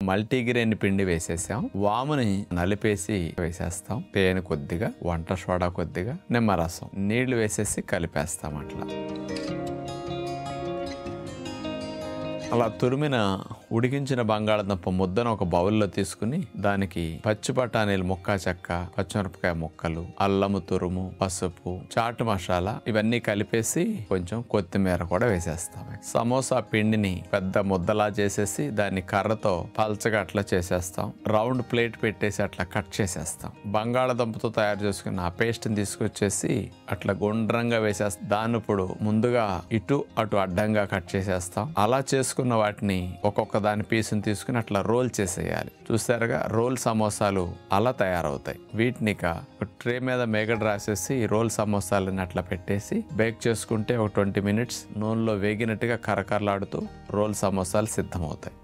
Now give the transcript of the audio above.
Multigrain పిండి వేసేసాం. వాముని నలిపేసి వేసేస్తాం. తేనె కొద్దిగా, వంట సోడా కొద్దిగా, నిమ్మరసం, నీళ్లు వేసేసి కలిపేస్తాం. అలా తురిమిన ఉడికించిన బంగాళదుంప ముద్దను ఒక బౌల్లో తీసుకుని దానికి పచ్చి బఠానీలు ముక్కా చెక్క, పచ్చిమిరపకాయ ముక్కలు, అల్లము తురుము, పసుపు, చాట్ మసాలా ఇవన్నీ కలిపేసి కొంచెం కొత్తిమీర కూడా వేసేస్తాం. సమోసా పిండిని పెద్ద ముద్దలా చేసేసి దాన్ని కర్రతో పల్చగా అట్లా చేసేస్తాం. రౌండ్ ప్లేట్ పెట్టేసి అట్లా కట్ చేసేస్తాం. బంగాళదుంపతో తయారు చేసుకున్న ఆ పేస్ట్ని తీసుకొచ్చేసి అట్లా గుండ్రంగా వేసేస్తాం. దాన్ని ఇప్పుడు ముందుగా ఇటు అటు అడ్డంగా కట్ చేసేస్తాం. అలా చేసుకున్న వాటిని ఒక్కొక్క దాని పీసుని తీసుకుని అట్లా రోల్ చేసేయాలి. చూసారుగా, రోల్ సమోసాలు అలా తయారవుతాయి. వీటిని ట్రే మీద మేగడ రాసేసి రోల్ సమోసాలని అట్లా పెట్టేసి బేక్ చేసుకుంటే ఒక 20 minutes నూనెలో వేగినట్టుగా కరకరలాడుతూ రోల్ సమోసాలు సిద్ధమవుతాయి.